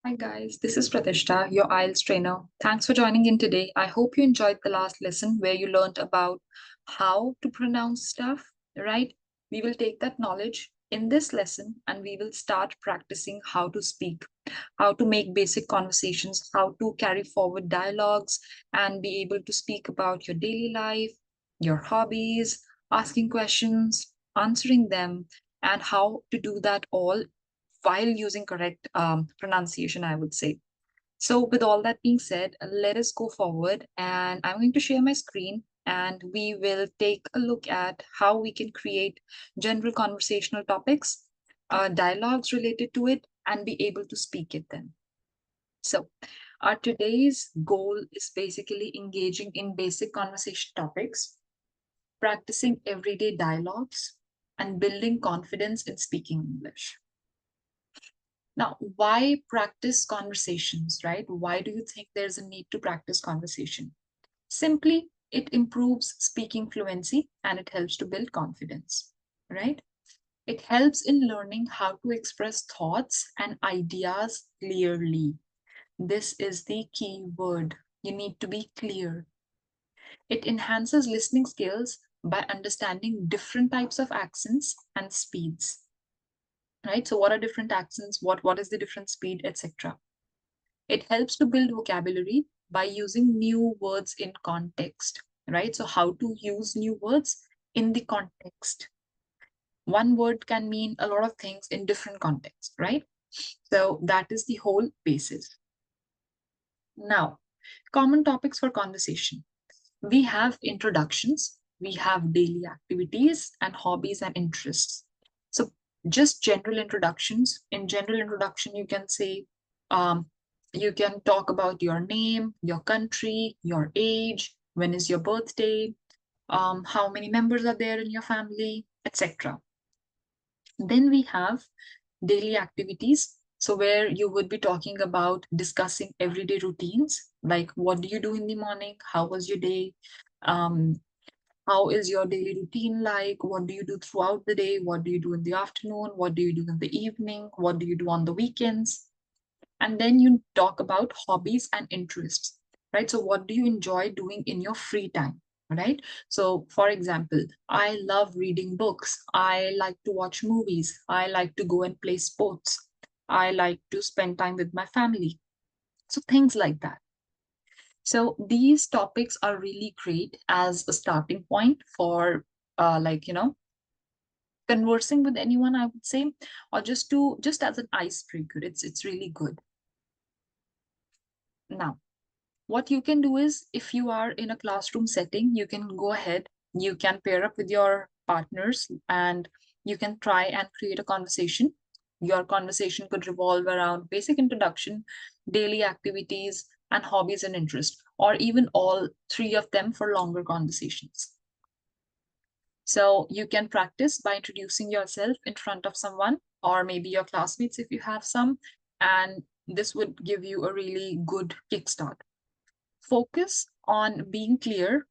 Hi guys, this is Pratishtha, your IELTS trainer. Thanks for joining in today. I hope you enjoyed the last lesson where you learned about how to pronounce stuff, right? We will take that knowledge in this lesson and we will start practicing how to speak, how to make basic conversations, how to carry forward dialogues and be able to speak about your daily life, your hobbies, asking questions, answering them, and how to do that all while using correct pronunciation, I would say. So, with all that being said, let us go forward and I'm going to share my screen and we will take a look at how we can create general conversational topics, dialogues related to it, and be able to speak it then. So, our today's goal is basically engaging in basic conversation topics, practicing everyday dialogues, and building confidence in speaking English. Now, why practice conversations, right? Why do you think there's a need to practice conversation? Simply, it improves speaking fluency and it helps to build confidence, right? It helps in learning how to express thoughts and ideas clearly. This is the key word. You need to be clear. It enhances listening skills by understanding different types of accents and speeds, right? So, what are different accents? What is the different speed, etc. It helps to build vocabulary by using new words in context, right? So, how to use new words in the context. One word can mean a lot of things in different contexts, right? So, that is the whole basis. Now, common topics for conversation. We have introductions, we have daily activities, and hobbies and interests. So, just general introductions. In general introduction, you can say, um, you can talk about your name, your country, your age, when is your birthday, how many members are there in your family, etc. Then we have daily activities. So, where you would be talking about discussing everyday routines, like what do you do in the morning, how was your day, um, how is your daily routine like, what do you do throughout the day, what do you do in the afternoon, what do you do in the evening, what do you do on the weekends. And then you talk about hobbies and interests, right? So, what do you enjoy doing in your free time? Right. So, for example, I love reading books. I like to watch movies. I like to go and play sports. I like to spend time with my family. So, things like that. So, these topics are really great as a starting point for, conversing with anyone, I would say, or just as an icebreaker. It's really good. Now, what you can do is if you are in a classroom setting, you can go ahead, you can pair up with your partners and you can try and create a conversation. Your conversation could revolve around basic introduction, daily activities, and hobbies and interests, or even all three of them for longer conversations. So you can practice by introducing yourself in front of someone, or maybe your classmates if you have some, and this would give you a really good kickstart. Focus on being clear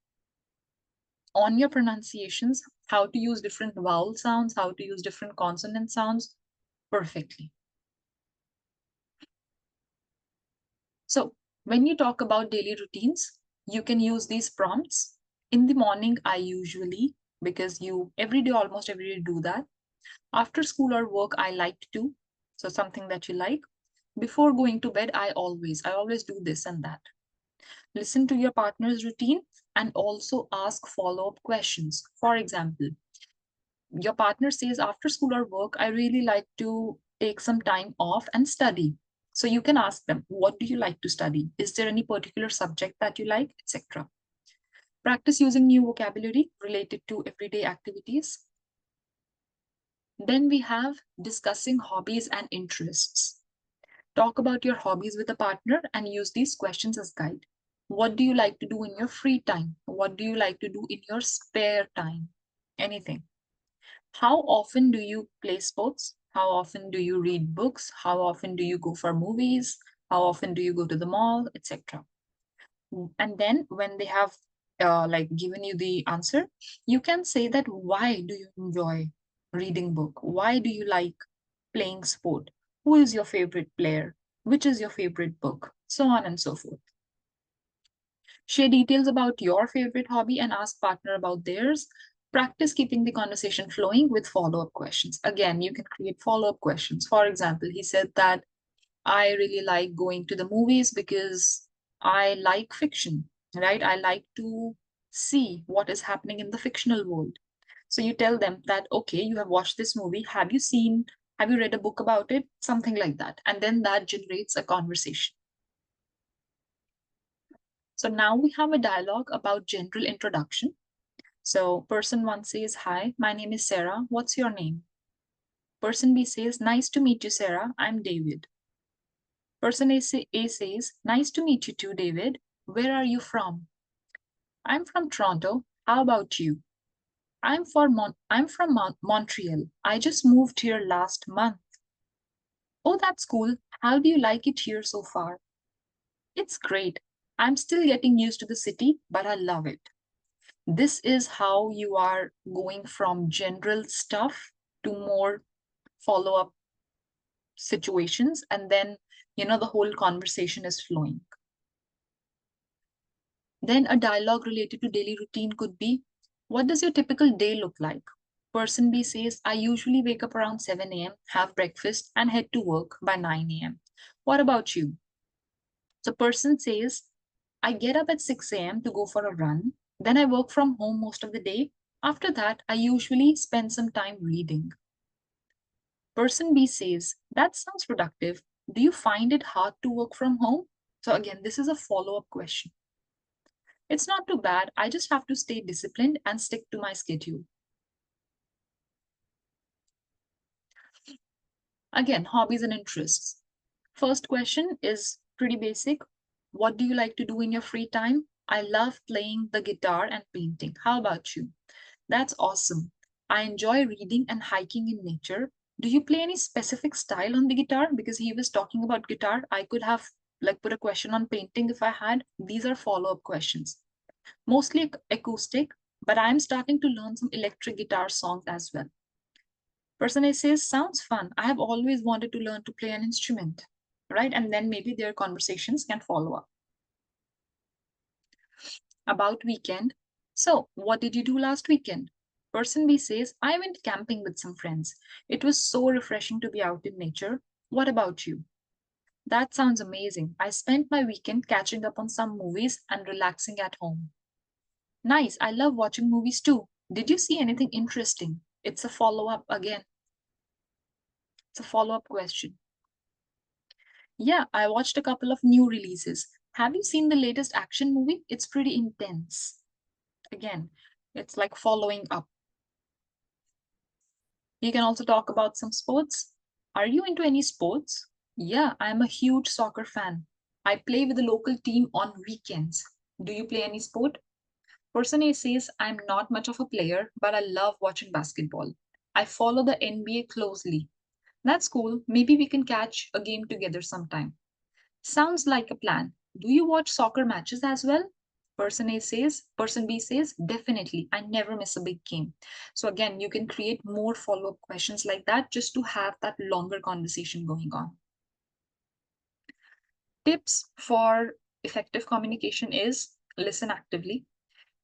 on your pronunciations, how to use different vowel sounds, how to use different consonant sounds perfectly. So, when you talk about daily routines, you can use these prompts. In the morning, I usually, because you every day, almost every day, do that. After school or work, I like to. So, something that you like. Before going to bed, I always do this and that. Listen to your partner's routine and also ask follow-up questions. For example, your partner says after school or work, I really like to take some time off and study. So you can ask them, what do you like to study? Is there any particular subject that you like, etc. Practice using new vocabulary related to everyday activities. Then we have discussing hobbies and interests. Talk about your hobbies with a partner and use these questions as guide. What do you like to do in your free time? What do you like to do in your spare time? Anything. How often do you play sports? How often do you read books? How often do you go for movies? How often do you go to the mall, etc. And then when they have given you the answer, you can say that why do you enjoy reading book? Why do you like playing sport? Who is your favorite player? Which is your favorite book? So on and so forth. Share details about your favorite hobby and ask partner about theirs. Practice keeping the conversation flowing with follow-up questions. Again, you can create follow-up questions. For example, he said that I really like going to the movies because I like fiction, right? I like to see what is happening in the fictional world. So you tell them that, okay, you have watched this movie. Have you read a book about it? Something like that. And then that generates a conversation. So now we have a dialogue about general introduction. So person one says, hi, my name is Sarah. What's your name? Person B says, nice to meet you, Sarah. I'm David. Person A says, nice to meet you too, David. Where are you from? I'm from Toronto. How about you? I'm from Montreal. I just moved here last month. Oh, that's cool. How do you like it here so far? It's great. I'm still getting used to the city, but I love it. This is how you are going from general stuff to more follow-up situations, and then the whole conversation is flowing. Then a dialogue related to daily routine could be, what does your typical day look like? Person B says, I usually wake up around 7 a.m., have breakfast, and head to work by 9 a.m. What about you? So person says, I get up at 6 a.m. to go for a run. Then I work from home most of the day. After that, I usually spend some time reading. Person B says, that sounds productive. Do you find it hard to work from home? So again, this is a follow-up question. It's not too bad. I just have to stay disciplined and stick to my schedule. Again, hobbies and interests. First question is pretty basic. What do you like to do in your free time? I love playing the guitar and painting. How about you? That's awesome. I enjoy reading and hiking in nature. Do you play any specific style on the guitar? Because he was talking about guitar. I could have put a question on painting if I had. These are follow-up questions. Mostly acoustic, but I'm starting to learn some electric guitar songs as well. Person A says, sounds fun. I have always wanted to learn to play an instrument, right? And then maybe their conversations can follow up. About weekend. So, what did you do last weekend? Person B says, I went camping with some friends. It was so refreshing to be out in nature. What about you? That sounds amazing. I spent my weekend catching up on some movies and relaxing at home. Nice. I love watching movies too. Did you see anything interesting? It's a follow up again. It's a follow up question. Yeah, I watched a couple of new releases. Have you seen the latest action movie? It's pretty intense. Again, it's like following up. You can also talk about some sports. Are you into any sports? Yeah, I'm a huge soccer fan. I play with the local team on weekends. Do you play any sport? Person A says, I'm not much of a player, but I love watching basketball. I follow the NBA closely. That's cool. Maybe we can catch a game together sometime. Sounds like a plan. Do you watch soccer matches as well? Person B says, definitely. I never miss a big game. So again, you can create more follow-up questions like that just to have that longer conversation going on. Tips for effective communication is listen actively,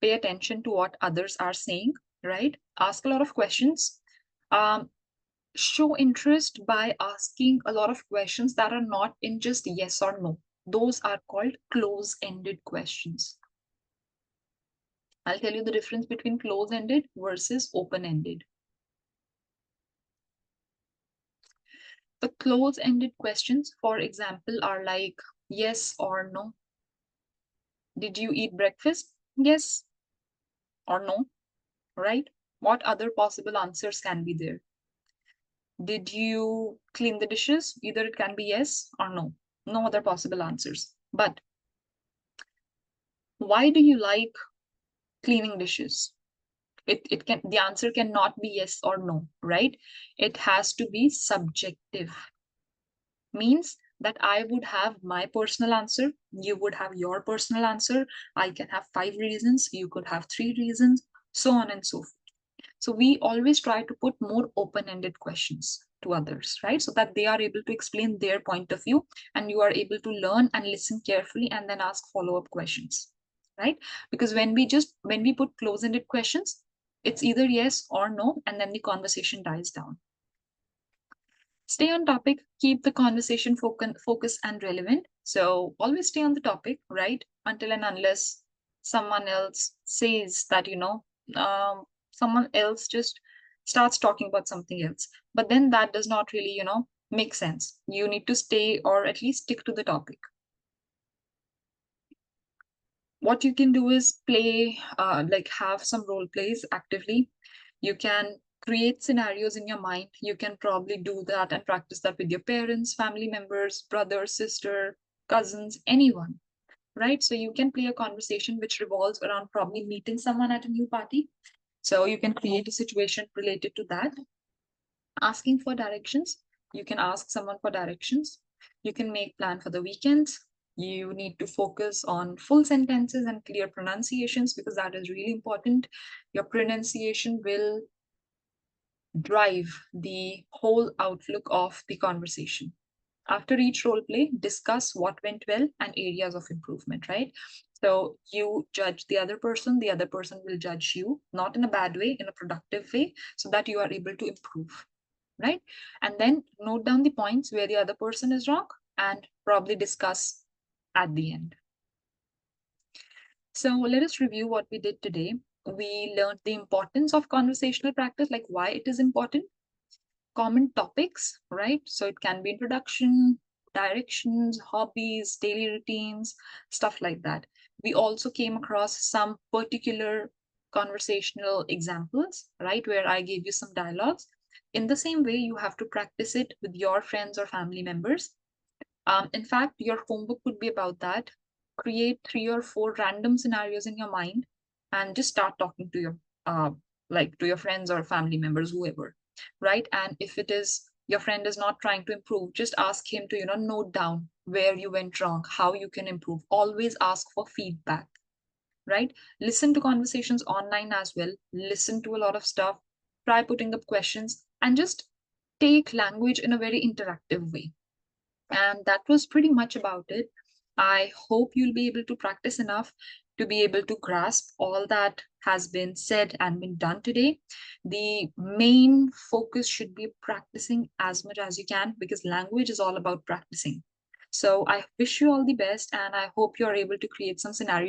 pay attention to what others are saying, right? Ask a lot of questions. Um, Show interest by asking a lot of questions that are not in just yes or no. Those are called close-ended questions. I'll tell you the difference between close-ended versus open-ended. The close-ended questions, for example, are like yes or no. Did you eat breakfast? Yes or no, right? What other possible answers can be there? Did you clean the dishes? Either it can be yes or no. No other possible answers. But why do you like cleaning dishes? The answer cannot be yes or no, right? It has to be subjective. Means that I would have my personal answer, you would have your personal answer, I can have 5 reasons, you could have 3 reasons, so on and so forth. So we always try to put more open-ended questions to others, right? So that they are able to explain their point of view and you are able to learn and listen carefully and then ask follow-up questions, right? Because when we put close-ended questions, it's either yes or no, and then the conversation dies down. Stay on topic, keep the conversation focus and relevant. So always stay on the topic, right? Until and unless someone else says that, someone else just starts talking about something else. But then that does not really, make sense. You need to stay or at least stick to the topic. What you can do is play, like have some role plays actively. You can create scenarios in your mind. You can probably do that and practice that with your parents, family members, brother, sister, cousins, anyone, right? So you can play a conversation which revolves around probably meeting someone at a new party. So you can create a situation related to that. Asking for directions. You can ask someone for directions. You can make plan for the weekends. You need to focus on full sentences and clear pronunciations because that is really important. Your pronunciation will drive the whole outlook of the conversation. After each role play, discuss what went well and areas of improvement, right? So you judge the other person will judge you, not in a bad way, in a productive way, so that you are able to improve, right? And then note down the points where the other person is wrong and probably discuss at the end. So let us review what we did today. We learned the importance of conversational practice, like why it is important, common topics, right? So it can be introduction, directions, hobbies, daily routines, stuff like that. We also came across some particular conversational examples, right? Where I gave you some dialogues. In the same way, you have to practice it with your friends or family members. In fact, your homework would be about that. Create 3 or 4 random scenarios in your mind and just start talking to your like to your friends or family members, whoever, right? And if it is your friend is not trying to improve, just ask him to, note down where you went wrong, how you can improve. Always ask for feedback, right? Listen to conversations online as well. Listen to a lot of stuff. Try putting up questions and just take language in a very interactive way. And that was pretty much about it. I hope you'll be able to practice enough to be able to grasp all that has been said and been done today. The main focus should be practicing as much as you can because language is all about practicing. So I wish you all the best and I hope you're able to create some scenarios